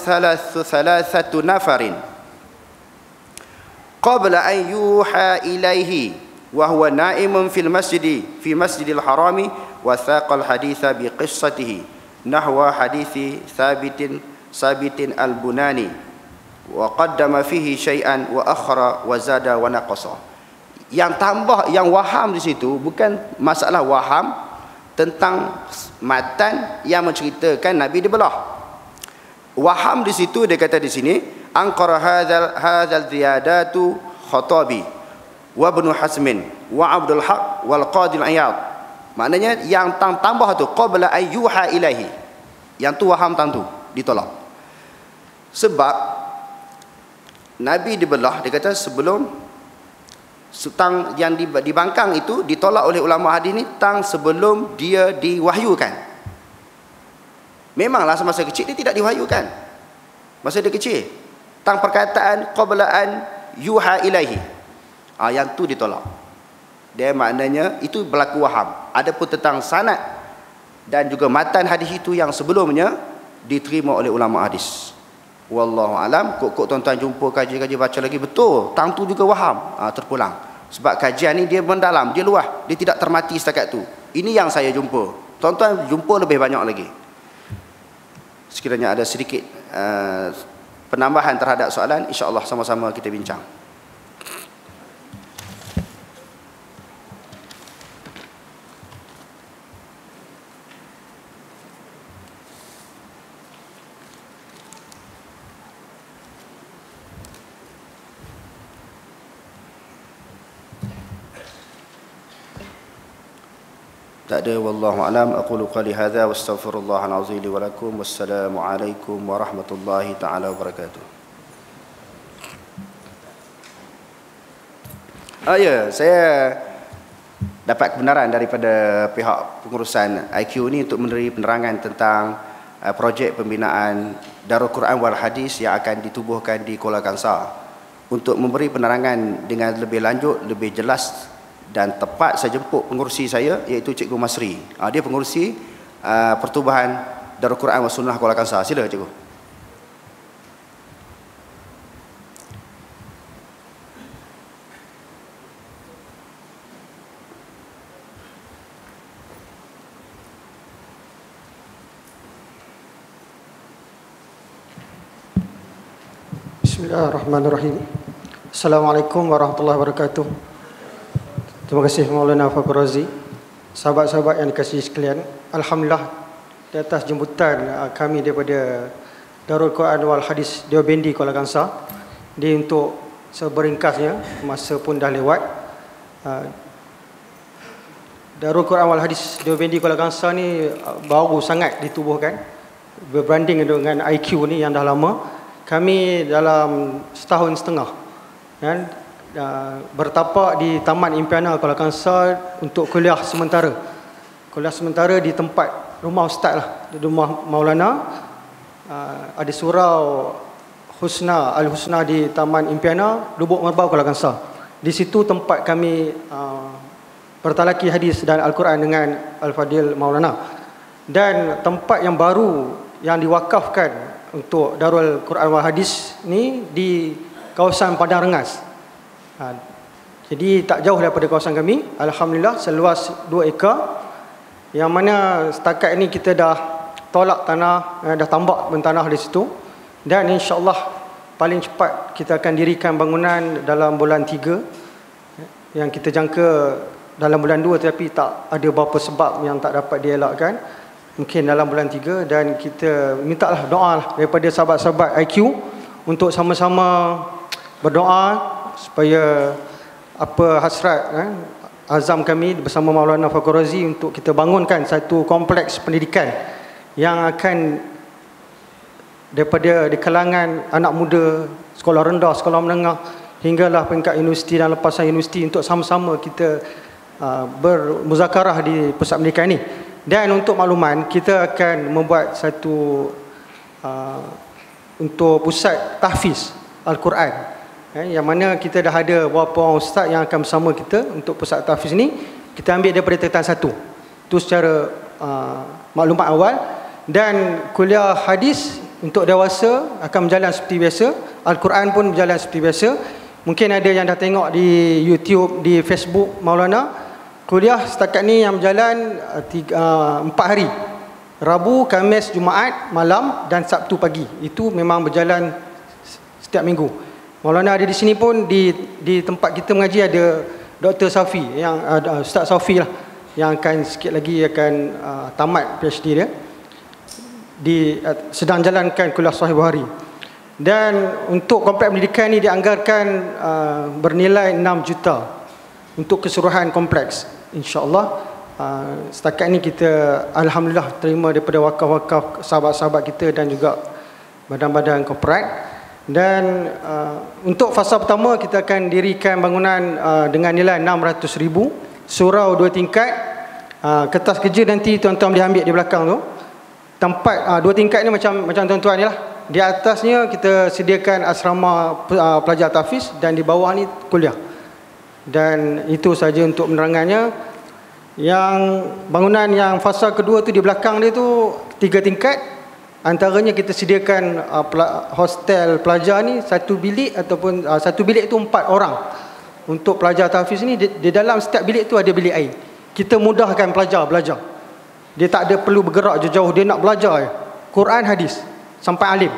thalathatu nafarin qabla an yuha ilaihi wa huwa na'imun fi masjidil harami wa thaqal haditha bi qissatihi nahwa hadithi sabitin al-Bunani wa qaddama fihi syai'an wa akhara wa zada wa naqasa. Yang tambah, yang waham di situ bukan masalah waham tentang matan yang menceritakan Nabi dibelah. Waham di situ dia kata di sini anqara hadzal ziyadatu Khatabi wa Ibnu Hazmin wa Abdul Haq wal Qadi al-Iyad. Maknanya yang tambah tu qabla ayyuha ilahi. Yang tu waham tentu ditolak. Sebab Nabi dibelah, dia kata sebelum tang yang dibangkang itu ditolak oleh ulama hadis ni tang sebelum dia diwahyukan. Memanglah semasa kecil dia tidak diwahyukan. Masa dia kecil, tang perkataan qabla an yuha ilaihi. Yang tu ditolak. Dia maknanya itu berlaku waham. Adapun tentang sanad dan juga matan hadis itu yang sebelumnya diterima oleh ulama hadis. Wallahu alam. Kok tuan-tuan jumpa kaji-kaji baca lagi betul, tang tu juga waham, terpulang. Sebab kajian ni dia mendalam, dia luas, dia tidak termati setakat tu. Ini yang saya jumpa. Tuan-tuan jumpa lebih banyak lagi. Sekiranya ada sedikit penambahan terhadap soalan, insya-Allah sama-sama kita bincang. Tak ada, wallahu a'lam. Aqulu qali hadza wastaghfirullahal azim li wa lakum. Wassalamu alaikum warahmatullahi taala wabarakatuh. Saya dapat kebenaran daripada pihak pengurusan IQ ni untuk memberi penerangan tentang projek pembinaan Darul Quran wal Hadis yang akan ditubuhkan di Kuala Kangsar. Untuk memberi penerangan dengan lebih lanjut, lebih jelas dan tepat, saya jemput pengurusi saya, iaitu Cikgu Masri. Dia pengurusi pertubuhan Darul Quran wal Sunnah Kuala Kangsar. Sila Cikgu. Bismillahirrahmanirrahim. Assalamualaikum warahmatullahi wabarakatuh. Terima kasih Maulana Fakhr Razi. Sahabat-sahabat yang dikasihi sekalian, alhamdulillah di atas jemputan kami daripada Darul Quran wal Hadis Deobandi Kuala Kangsar. Dia untuk seberingkasnya, masa pun dah lewat. Darul Quran wal Hadis Deobandi Kuala Kangsar ni baru sangat ditubuhkan, berbanding dengan IQ ni yang dah lama. Kami dalam setahun setengah kan, bertapak di Taman Impiana Kuala Kangsar untuk kuliah sementara. Kuliah sementara di tempat rumah ustaz lah, di rumah Maulana. Ada surau Husna, Al-Husna di Taman Impiana, Lubuk Merbau, Kuala Kangsar. Di situ tempat kami bertalaki hadis dan Al-Quran dengan Al-Fadil Maulana. Dan tempat yang baru yang diwakafkan untuk Darul Quran wal Hadis ni di kawasan Padang Rengas. Jadi tak jauh daripada kawasan kami. Alhamdulillah, seluas 2 ekar, yang mana setakat ini kita dah tolak tanah, dah tambak tanah di situ. Dan insya-Allah paling cepat kita akan dirikan bangunan dalam bulan 3, yang kita jangka dalam bulan 2, tapi tak ada beberapa sebab yang tak dapat dielakkan. Mungkin dalam bulan 3, dan kita mintalah doa daripada sahabat-sahabat IQ untuk sama-sama berdoa supaya apa hasrat azam kami bersama Maulana Fakhr Razi untuk kita bangunkan satu kompleks pendidikan yang akan daripada di kalangan anak muda, sekolah rendah, sekolah menengah, hinggalah peringkat universiti dan lepasan universiti, untuk sama-sama kita bermuzakarah di pusat pendidikan ini. Dan untuk makluman, kita akan membuat satu untuk pusat tahfiz Al-Quran, yang mana kita dah ada beberapa orang ustaz yang akan bersama kita untuk pusat tahfiz ni. Kita ambil daripada tingkatan 1. Itu secara maklumat awal. Dan kuliah hadis untuk dewasa akan berjalan seperti biasa. Al-Quran pun berjalan seperti biasa. Mungkin ada yang dah tengok di YouTube, di Facebook Maulana. Kuliah setakat ni yang berjalan 4 hari. Rabu, Khamis, Jumaat malam dan Sabtu pagi. Itu memang berjalan setiap minggu. Maulana ada di sini pun, di tempat kita mengaji ada Dr. Safi, yang Ustaz Safi lah, yang akan sikit lagi akan tamat PhD dia. Sedang jalankan kuliah sahih Bukhari. Dan untuk kompleks pendidikan ni dianggarkan bernilai 6 juta untuk keseluruhan kompleks. InsyaAllah setakat ni kita alhamdulillah terima daripada wakaf-wakaf sahabat-sahabat kita dan juga badan-badan korporat. Dan untuk fasa pertama kita akan dirikan bangunan dengan nilai 600,000, surau 2 tingkat. Kertas kerja nanti tuan-tuan boleh ambil di belakang tu. Tempat 2 tingkat ni macam tuan-tuan ni lah. Di atasnya kita sediakan asrama pelajar tahfiz, dan di bawah ni kuliah. Dan itu saja untuk penerangannya. Yang bangunan yang fasa kedua tu di belakang dia tu 3 tingkat. Antaranya kita sediakan hostel pelajar ni 1 bilik, ataupun 1 bilik tu 4 orang. Untuk pelajar tahfiz ni, di dalam setiap bilik tu ada bilik air. Kita mudahkan pelajar belajar. Dia tak ada perlu bergerak jauh-jauh, dia nak belajar je. Quran, hadis sampai alim.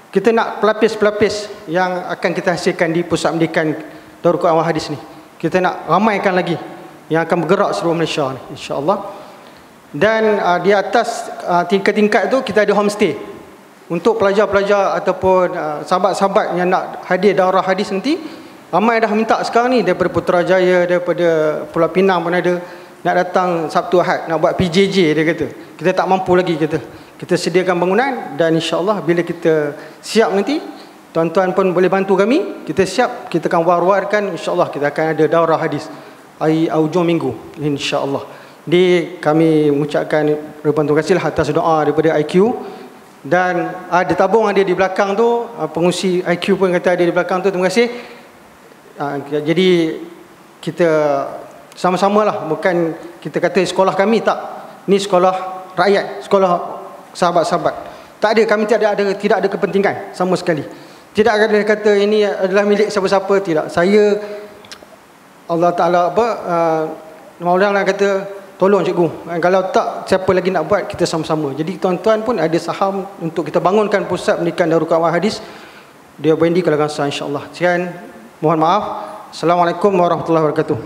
Kita nak pelapis-pelapis yang akan kita hasilkan di pusat pendidikan Darul Quran wal Hadis ni. Kita nak ramaikan lagi yang akan bergerak seluruh Malaysia ni, insya-Allah. Dan di atas tingkat-tingkat tu kita ada homestay untuk pelajar-pelajar ataupun sahabat-sahabat yang nak hadir daurah hadis nanti. Ramai dah minta sekarang ni, daripada Putrajaya, daripada Pulau Pinang pun ada. nak datang Sabtu Ahad, nak buat PJJ, dia kata. Kita tak mampu lagi, kita sediakan bangunan, dan insya-Allah bila kita siap nanti, tuan-tuan pun boleh bantu kami. Kita siap, kita akan war-warkan, insya-Allah kita akan ada daurah hadis hari hujung minggu, insya-Allah. Jadi kami mengucapkan ribuan terima kasih atas doa daripada IQ. Dan ada tabung ada di belakang tu, pengusi IQ pun kata ada di belakang tu, terima kasih. Jadi kita sama-sama lah, bukan kita kata sekolah kami, tak. Ni sekolah rakyat, sekolah sahabat-sahabat. Tak ada, kami tidak ada kepentingan sama sekali. Tidak ada kata ini adalah milik siapa-siapa, tidak. Saya Allah Ta'ala Maulana kata tolong cikgu, kalau tak siapa lagi nak buat, kita sama-sama. Jadi tuan-tuan pun ada saham untuk kita bangunkan pusat pendidikan Darul Quran Hadis dia Bendi Kalangasa, insya-Allah. Sekian, mohon maaf. Assalamualaikum warahmatullahi wabarakatuh.